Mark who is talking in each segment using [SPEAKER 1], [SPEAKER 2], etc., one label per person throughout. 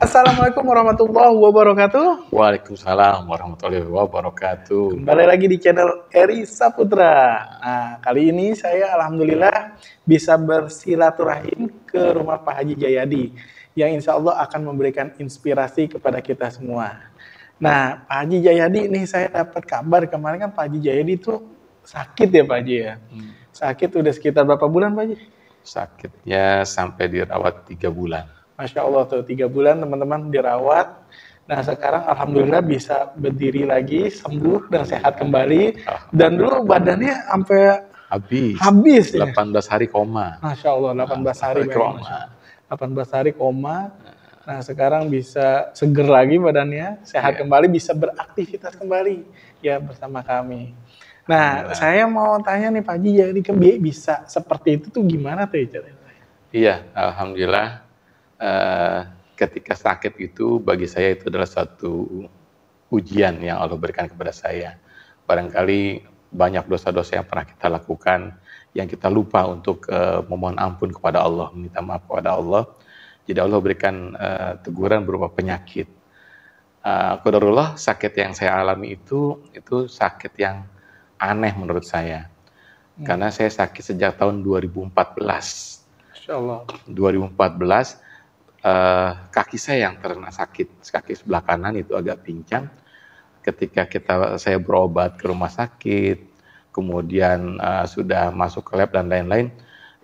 [SPEAKER 1] Assalamualaikum warahmatullahi wabarakatuh.
[SPEAKER 2] Waalaikumsalam warahmatullahi wabarakatuh.
[SPEAKER 1] Kembali lagi di channel Eri Saputra. Nah, kali ini saya alhamdulillah bisa bersilaturahim ke rumah Pak Haji Jayadi yang insya Allah akan memberikan inspirasi kepada kita semua. Nah, Pak Haji Jayadi ini saya dapat kabar kemarin kan Pak Haji Jayadi itu sakit ya Pak Haji ya. Sakit udah sekitar berapa bulan Pak Haji?
[SPEAKER 2] Sakitnya sampai dirawat 3 bulan.
[SPEAKER 1] Masya Allah tuh 3 bulan teman-teman dirawat. Nah sekarang alhamdulillah bisa berdiri lagi, sembuh dan sehat kembali. Dan dulu badannya sampai habis ya.
[SPEAKER 2] 18 hari koma.
[SPEAKER 1] Masya Allah 18 hari koma. 18 hari koma. Nah sekarang bisa seger lagi badannya, sehat kembali, bisa beraktivitas kembali ya bersama kami. Nah saya mau tanya nih Pak Haji, jadi bisa seperti itu tuh gimana tuh caranya?
[SPEAKER 2] Iya, alhamdulillah. Ketika sakit itu bagi saya itu adalah suatu ujian yang Allah berikan kepada saya. Barangkali banyak dosa-dosa yang pernah kita lakukan yang kita lupa untuk memohon ampun kepada Allah, meminta maaf kepada Allah. Jadi Allah berikan teguran berupa penyakit. Qadarullah, sakit yang saya alami itu sakit yang aneh menurut saya. Karena saya sakit sejak tahun 2014.
[SPEAKER 1] Masya Allah.
[SPEAKER 2] 2014 kaki saya yang terkena sakit, kaki sebelah kanan itu agak pincang. Ketika saya berobat ke rumah sakit, kemudian sudah masuk ke lab dan lain-lain,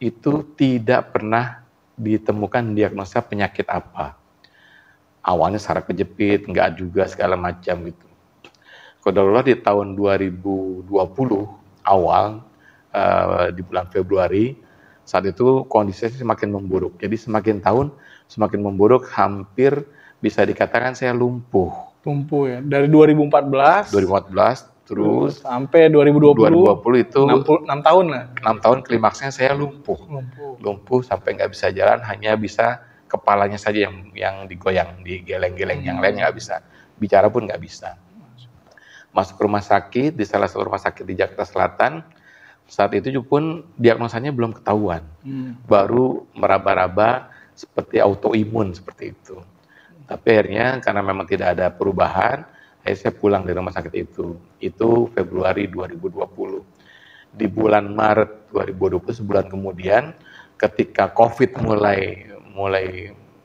[SPEAKER 2] itu tidak pernah ditemukan diagnosa penyakit apa. Awalnya saraf kejepit, enggak juga segala macam gitu. Qadarullah di tahun 2020 awal di bulan Februari, saat itu kondisinya semakin memburuk. Jadi semakin tahun semakin memburuk, hampir bisa dikatakan saya lumpuh.
[SPEAKER 1] Lumpuh ya, dari 2014
[SPEAKER 2] terus
[SPEAKER 1] sampai 2020
[SPEAKER 2] itu
[SPEAKER 1] 6 tahun lah.
[SPEAKER 2] 6 tahun klimaksnya saya lumpuh sampai nggak bisa jalan, hanya bisa kepalanya saja yang digoyang, digeleng-geleng, yang lain nggak bisa, bicara pun nggak bisa. Masuk ke rumah sakit, di salah satu rumah sakit di Jakarta Selatan. Saat itu pun diagnosanya belum ketahuan, baru meraba-raba seperti autoimun seperti itu. Tapi akhirnya karena memang tidak ada perubahan, akhirnya saya pulang dari rumah sakit itu. Itu Februari 2020. Di bulan Maret 2020, sebulan kemudian, ketika COVID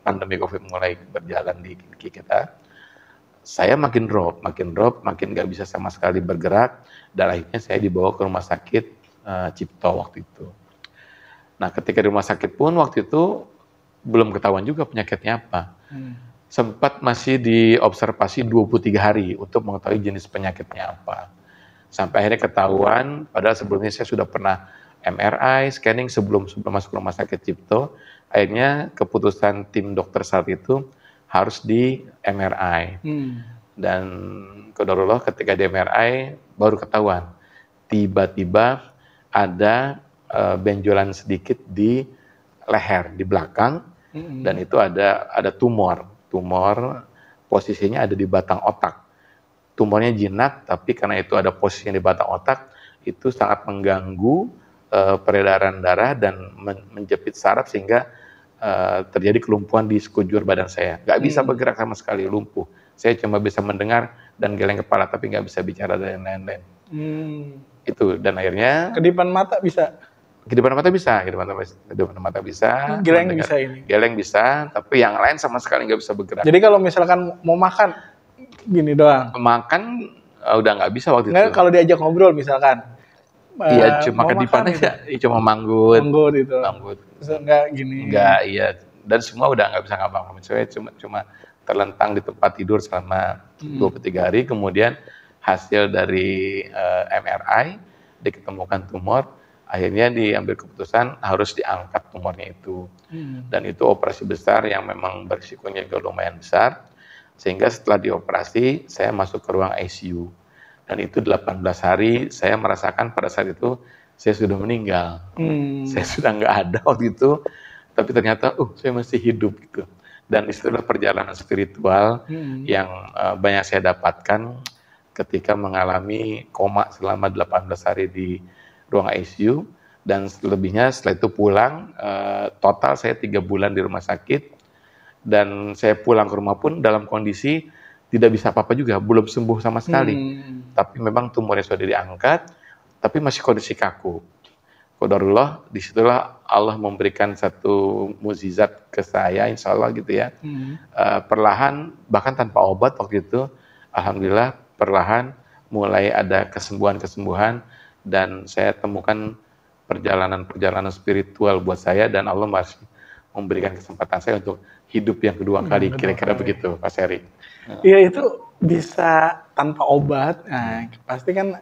[SPEAKER 2] pandemi COVID mulai berjalan di kita, saya makin drop, makin nggak bisa sama sekali bergerak, dan akhirnya saya dibawa ke rumah sakit Cipto waktu itu. Nah, ketika di rumah sakit pun waktu itu belum ketahuan juga penyakitnya apa. Sempat masih diobservasi 23 hari untuk mengetahui jenis penyakitnya apa. Sampai akhirnya ketahuan, padahal sebelumnya saya sudah pernah MRI, scanning sebelum masuk rumah sakit Cipto. Akhirnya keputusan tim dokter saat itu harus di MRI. Dan qadarullah ketika di MRI baru ketahuan, tiba-tiba ada benjolan sedikit di leher, di belakang, dan itu ada tumor posisinya ada di batang otak. Tumornya jinak, tapi karena itu ada posisinya di batang otak, itu sangat mengganggu peredaran darah dan menjepit saraf sehingga terjadi kelumpuhan di sekujur badan saya. Nggak bisa bergerak sama sekali, lumpuh. Saya cuma bisa mendengar dan geleng kepala, tapi nggak bisa bicara dan lain-lain. Itu, dan akhirnya
[SPEAKER 1] Kedipan mata bisa?
[SPEAKER 2] Kedipan mata bisa.
[SPEAKER 1] Geleng bisa ini?
[SPEAKER 2] Geleng bisa, tapi yang lain sama sekali nggak bisa bergerak.
[SPEAKER 1] Jadi kalau misalkan mau makan, gini doang?
[SPEAKER 2] Makan udah nggak bisa waktu
[SPEAKER 1] itu? Kalau diajak ngobrol misalkan?
[SPEAKER 2] Iya, cuma kedipan aja, cuma manggut
[SPEAKER 1] itu. Enggak gini?
[SPEAKER 2] Enggak, iya. Dan semua udah nggak bisa ngapa-ngapain. Saya cuma terlentang di tempat tidur selama 23 hari, kemudian hasil dari MRI diketemukan tumor, akhirnya diambil keputusan harus diangkat tumornya itu. Dan itu operasi besar yang memang berisikonya juga lumayan besar, sehingga setelah dioperasi saya masuk ke ruang ICU, dan itu 18 hari saya merasakan pada saat itu saya sudah meninggal. Saya sudah nggak ada waktu itu, tapi ternyata saya masih hidup gitu. Dan itulah perjalanan spiritual yang banyak saya dapatkan ketika mengalami koma selama 18 hari di ruang ICU, dan selebihnya setelah itu pulang. Total saya 3 bulan di rumah sakit, Dan saya pulang ke rumah pun dalam kondisi tidak bisa apa-apa juga, belum sembuh sama sekali. Tapi memang tumornya sudah diangkat, tapi masih kondisi kaku. Qadarullah, disitulah Allah memberikan satu mukjizat ke saya, insya Allah gitu ya. Perlahan, bahkan tanpa obat waktu itu, alhamdulillah perlahan mulai ada kesembuhan-kesembuhan, dan saya temukan perjalanan-perjalanan spiritual buat saya, dan Allah masih memberikan kesempatan saya untuk hidup yang kedua kali, kira-kira begitu, Pak Seri.
[SPEAKER 1] Iya, itu bisa tanpa obat. Nah, pasti kan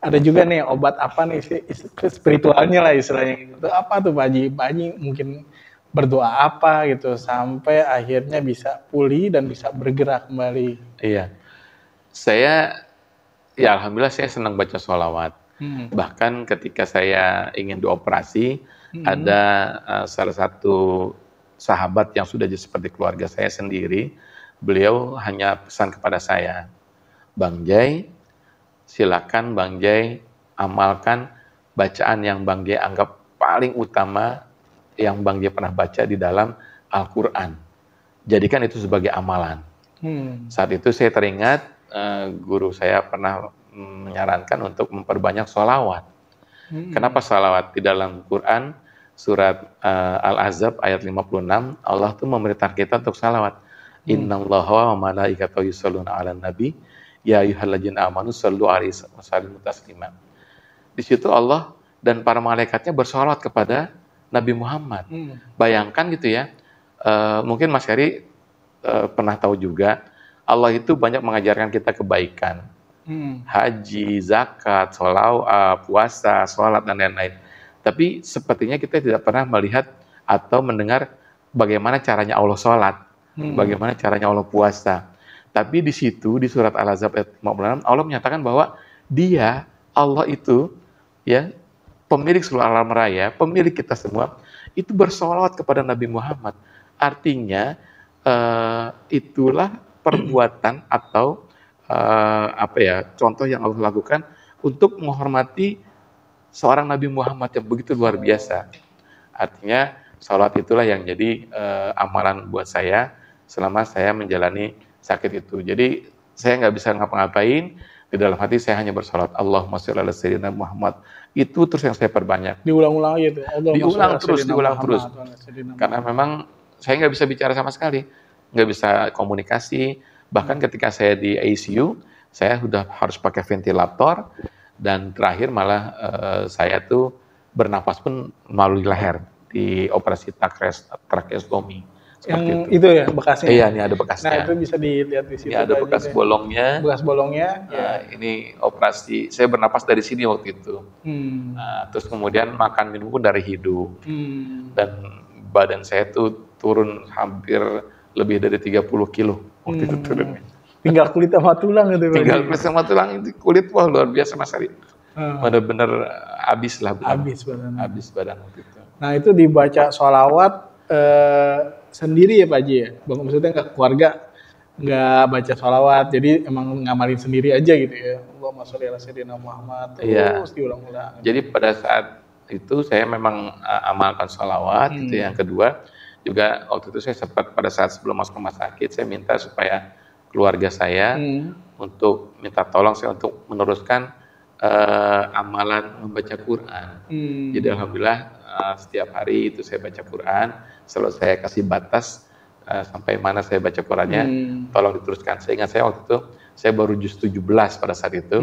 [SPEAKER 1] ada juga nih obat apa nih spiritualnya lah istilahnya. Itu apa tuh Pak Haji? Pak Haji mungkin berdoa apa gitu sampai akhirnya bisa pulih dan bisa bergerak kembali.
[SPEAKER 2] Iya, saya ya alhamdulillah saya senang baca sholawat. Bahkan ketika saya ingin dioperasi, ada salah satu sahabat yang sudah jadi seperti keluarga saya sendiri, beliau hanya pesan kepada saya, Bang Jai, silakan Bang Jai amalkan bacaan yang Bang Jai anggap paling utama yang Bang Jai pernah baca di dalam Al-Quran. Jadikan itu sebagai amalan. Saat itu saya teringat guru saya pernah menyarankan untuk memperbanyak sholawat. Kenapa sholawat? Di dalam Quran surat Al-Ahzab ayat 56, Allah tuh memerintahkan kita untuk sholawat. Innallaha wa malaikatahu yusholluna 'alan nabi ya ayyuhalladzina amanu shollu 'alaihi wa sallimu taslima. Di situ Allah dan para malaikatnya bersolawat kepada Nabi Muhammad. Bayangkan gitu ya. Mungkin Mas Heri pernah tahu juga, Allah itu banyak mengajarkan kita kebaikan. Haji, zakat, sholawat, puasa, sholat, dan lain-lain. Tapi sepertinya kita tidak pernah melihat atau mendengar bagaimana caranya Allah sholat, bagaimana caranya Allah puasa. Tapi di situ, di surat Al-Ahzab ayat 56, Allah menyatakan bahwa Dia, Allah itu, ya, pemilik seluruh alam raya, pemilik kita semua, itu bersolawat kepada Nabi Muhammad. Artinya, itulah perbuatan atau contoh yang Allah lakukan untuk menghormati seorang Nabi Muhammad yang begitu luar biasa. Artinya, sholat itulah yang jadi amalan buat saya selama saya menjalani sakit itu. Jadi, saya nggak bisa ngapa-ngapain, di dalam hati saya hanya bersolat, Allahumma sholli ala sayyidina Muhammad. Itu terus yang saya perbanyak.
[SPEAKER 1] Diulang-ulang aja tuh.
[SPEAKER 2] Diulang terus. Karena memang saya nggak bisa bicara sama sekali, nggak bisa komunikasi. Bahkan ketika saya di ICU, saya sudah harus pakai ventilator, dan terakhir malah saya tuh bernapas pun melalui leher di operasi tracheostomy.
[SPEAKER 1] Yang itu ya bekasnya.
[SPEAKER 2] Iya, ini ada bekasnya.
[SPEAKER 1] Nah, itu bisa dilihat di situ.
[SPEAKER 2] Ini ada bekas bolongnya.
[SPEAKER 1] Bekas bolongnya.
[SPEAKER 2] Nah, ini operasi. Saya bernapas dari sini waktu itu. Nah, terus kemudian makan minum pun dari hidung. Dan badan saya tuh turun hampir lebih dari 30 kilo waktu itu turunnya.
[SPEAKER 1] Tinggal kulit sama tulang gitu.
[SPEAKER 2] Tinggal kulit sama tulang, itu kulit wah luar biasa Mas Ari. Benar-benar habis lah. Habis badan waktu itu.
[SPEAKER 1] Nah, itu dibaca sholawat sendiri ya Pak Haji ya? Maksudnya nggak keluarga nggak baca sholawat, jadi emang ngamalin sendiri aja gitu ya? Allahumma sholli ala sayyidina Muhammad, terus diulang-ulang.
[SPEAKER 2] Jadi pada saat itu saya memang amalkan sholawat, itu yang kedua. Juga waktu itu saya sempat pada saat sebelum masuk rumah sakit, saya minta supaya keluarga saya untuk minta tolong saya untuk meneruskan amalan membaca Quran. Jadi alhamdulillah setiap hari itu saya baca Quran, selalu saya kasih batas sampai mana saya baca Qurannya, tolong diteruskan. Saya ingat saya waktu itu, saya baru juz 17 pada saat itu,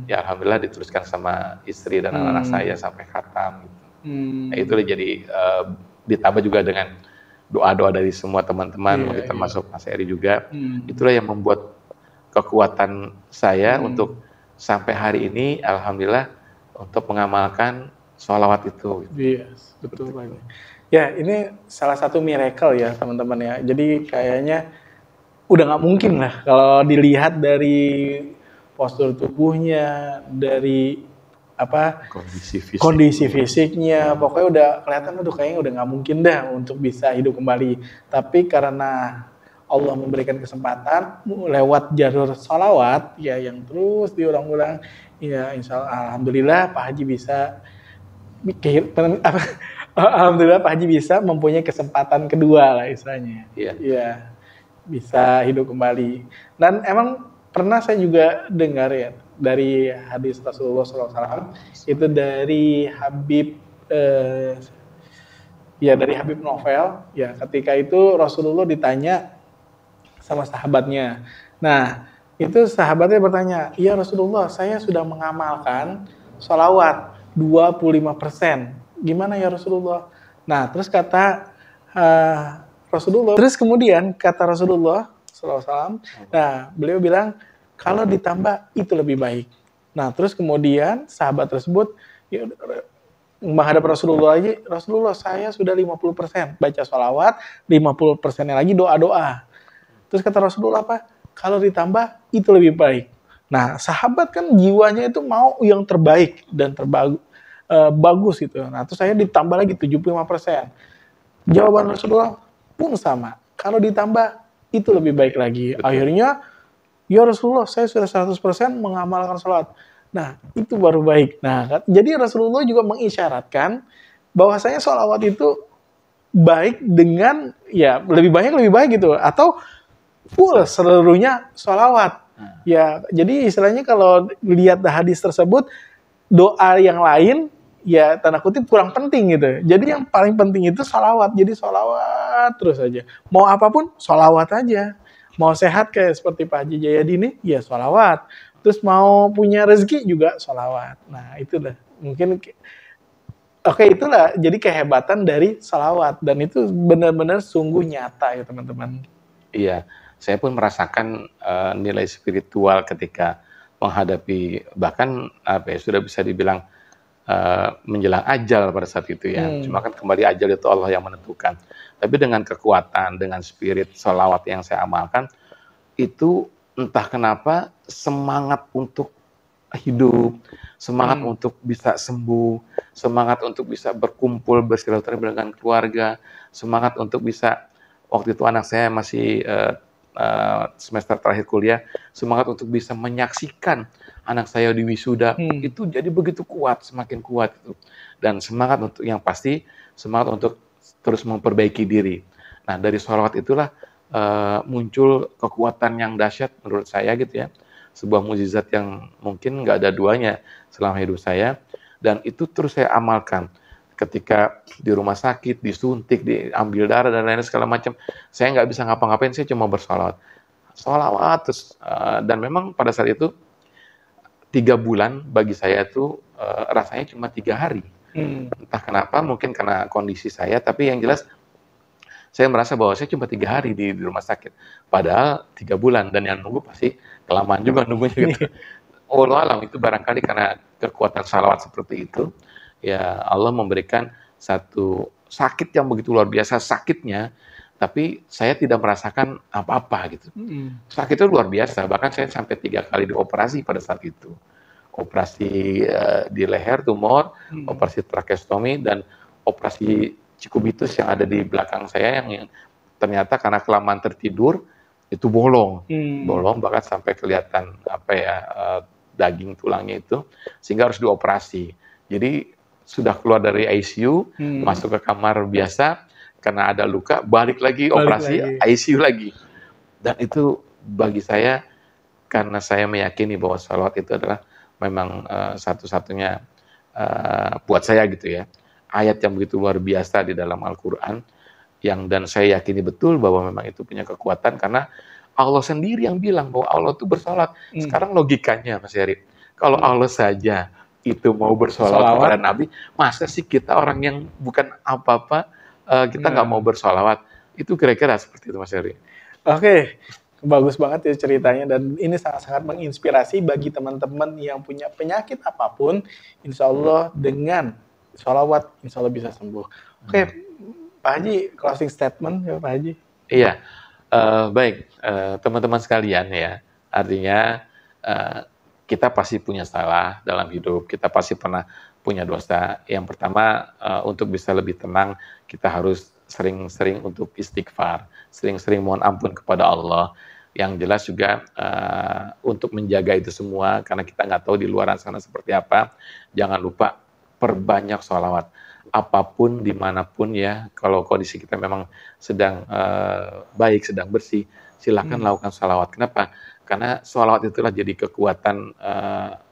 [SPEAKER 2] ya alhamdulillah diteruskan sama istri dan anak-anak saya sampai khatam. Gitu. Nah, itu jadi ditambah juga dengan doa-doa dari semua teman-teman, termasuk Mas Eri juga. Itulah yang membuat kekuatan saya untuk sampai hari ini, alhamdulillah, untuk mengamalkan sholawat itu.
[SPEAKER 1] Yes, betul banget. Ya, ini salah satu miracle ya teman-teman ya. Jadi kayaknya udah nggak mungkin lah kalau dilihat dari postur tubuhnya, dari kondisi fisiknya, pokoknya udah kelihatan kayaknya udah nggak mungkin dah untuk bisa hidup kembali. Tapi karena Allah memberikan kesempatan lewat jalur sholawat ya yang terus diulang-ulang, ya insya Allah alhamdulillah Pak Haji bisa Alhamdulillah Pak Haji bisa mempunyai kesempatan kedua lah istilahnya.
[SPEAKER 2] Iya.
[SPEAKER 1] Iya, bisa hidup kembali. Dan emang pernah saya juga dengar ya dari hadis Rasulullah SAW itu dari Habib ya dari Habib Novel ya ketika itu Rasulullah ditanya sama sahabatnya. Nah itu sahabatnya bertanya, ya Rasulullah saya sudah mengamalkan sholawat 25%. Gimana ya Rasulullah? Nah terus kata Rasulullah, terus kemudian kata Rasulullah SAW, nah beliau bilang kalau ditambah itu lebih baik. Nah terus kemudian sahabat tersebut ya, menghadap Rasulullah lagi, Rasulullah saya sudah 50% baca sholawat, 50%-nya lagi doa-doa. Terus kata Rasulullah apa? Kalau ditambah itu lebih baik. Nah sahabat kan jiwanya itu mau yang terbaik dan bagus gitu. Nah terus saya ditambah lagi 75%. Jawaban Rasulullah pun sama. Kalau ditambah itu lebih baik lagi.
[SPEAKER 2] Betul.
[SPEAKER 1] Akhirnya ya Rasulullah saya sudah 100% mengamalkan sholat. Nah, itu baru baik. Nah, jadi Rasulullah juga mengisyaratkan bahwasanya sholawat itu baik dengan ya lebih banyak lebih baik gitu atau full seluruhnya sholawat. Ya, jadi istilahnya kalau lihat hadis tersebut doa yang lain ya tanda kutip kurang penting gitu. Jadi yang paling penting itu sholawat. Jadi sholawat terus aja. Mau apapun sholawat aja. Mau sehat kayak seperti Pak Haji Jayadi ini, ya sholawat. Terus mau punya rezeki juga sholawat. Nah itulah mungkin oke itulah jadi kehebatan dari sholawat dan itu benar-benar sungguh nyata ya teman-teman.
[SPEAKER 2] Iya, saya pun merasakan nilai spiritual ketika menghadapi bahkan apa ya sudah bisa dibilang menjelang ajal pada saat itu ya. Cuma kan kembali ajal itu Allah yang menentukan. Tapi dengan kekuatan, dengan spirit sholawat yang saya amalkan, itu entah kenapa semangat untuk hidup, semangat untuk bisa sembuh, semangat untuk bisa berkumpul, bersilaturahmi dengan keluarga, semangat untuk bisa, waktu itu anak saya masih semester terakhir kuliah, semangat untuk bisa menyaksikan anak saya di wisuda, itu jadi begitu kuat, semakin kuat itu. Dan semangat untuk yang pasti, semangat untuk terus memperbaiki diri. Nah dari sholawat itulah muncul kekuatan yang dahsyat menurut saya gitu ya. Sebuah mukjizat yang mungkin nggak ada duanya selama hidup saya. Dan itu terus saya amalkan. Ketika di rumah sakit, disuntik, diambil darah, dan lain-lain segala macam. Saya nggak bisa ngapa-ngapain, saya cuma bersolawat. Solawat terus. Dan memang pada saat itu, 3 bulan bagi saya itu rasanya cuma 3 hari. Entah kenapa, mungkin karena kondisi saya, tapi yang jelas saya merasa bahwa saya cuma 3 hari di rumah sakit. Padahal 3 bulan, dan yang nunggu pasti kelamaan juga nunggunya gitu. Wallahu alam, itu barangkali karena kekuatan salawat seperti itu, ya Allah memberikan satu sakit yang begitu luar biasa sakitnya, tapi saya tidak merasakan apa-apa gitu. Sakitnya luar biasa, bahkan saya sampai 3 kali dioperasi pada saat itu. Operasi di leher, tumor, operasi tracheostomi, dan operasi cikubitus yang ada di belakang saya yang ternyata karena kelamaan tertidur itu bolong, bahkan sampai kelihatan apa ya daging tulangnya itu, sehingga harus dioperasi. Jadi sudah keluar dari ICU, masuk ke kamar biasa, karena ada luka, balik lagi operasi ICU lagi. Dan itu bagi saya, karena saya meyakini bahwa sholawat itu adalah memang satu-satunya buat saya gitu ya, ayat yang begitu luar biasa di dalam Al-Quran, dan saya yakini betul bahwa memang itu punya kekuatan, karena Allah sendiri yang bilang bahwa Allah itu bersolat. Sekarang logikanya Mas Heri, kalau Allah saja itu mau bersolawat kepada Nabi, masa sih kita orang yang bukan apa-apa, kita nggak mau bersolawat? Itu kira-kira seperti itu Mas Heri.
[SPEAKER 1] Oke, bagus banget ya ceritanya, dan ini sangat-sangat menginspirasi bagi teman-teman yang punya penyakit apapun, insya Allah dengan sholawat, insya Allah bisa sembuh. Oke, Pak Haji, closing statement ya Pak Haji.
[SPEAKER 2] Iya, baik teman-teman sekalian ya, artinya kita pasti punya salah dalam hidup, kita pasti pernah punya dosa. Yang pertama, untuk bisa lebih tenang, kita harus sering-sering untuk istighfar, sering-sering mohon ampun kepada Allah. Yang jelas juga untuk menjaga itu semua, karena kita nggak tahu di luar sana seperti apa, jangan lupa perbanyak sholawat. apapun, dimanapun ya, kalau kondisi kita memang sedang baik, sedang bersih, silakan lakukan sholawat. Kenapa? Karena sholawat itulah jadi kekuatan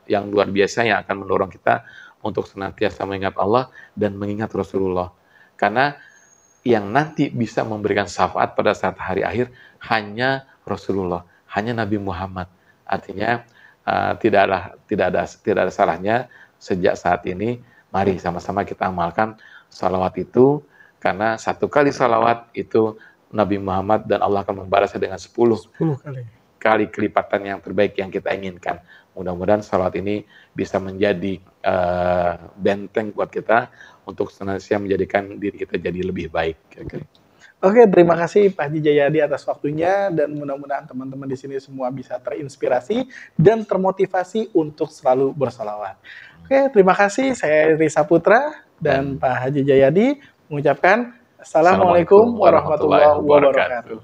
[SPEAKER 2] yang luar biasa yang akan mendorong kita untuk senantiasa mengingat Allah dan mengingat Rasulullah. Karena yang nanti bisa memberikan syafaat pada saat hari akhir hanya Rasulullah, hanya Nabi Muhammad. Artinya tidak ada salahnya sejak saat ini. Mari sama-sama kita amalkan salawat itu, karena satu kali salawat itu Nabi Muhammad dan Allah akan membalasnya dengan 10 kali kelipatan yang terbaik yang kita inginkan. Mudah-mudahan salawat ini bisa menjadi benteng buat kita untuk senantiasa menjadikan diri kita jadi lebih baik.
[SPEAKER 1] Oke, terima kasih Pak Haji Jayadi atas waktunya, dan mudah-mudahan teman-teman di sini semua bisa terinspirasi dan termotivasi untuk selalu bersalawat. Oke, terima kasih. Saya Risa Putra dan Pak Haji Jayadi mengucapkan Assalamualaikum warahmatullahi wabarakatuh.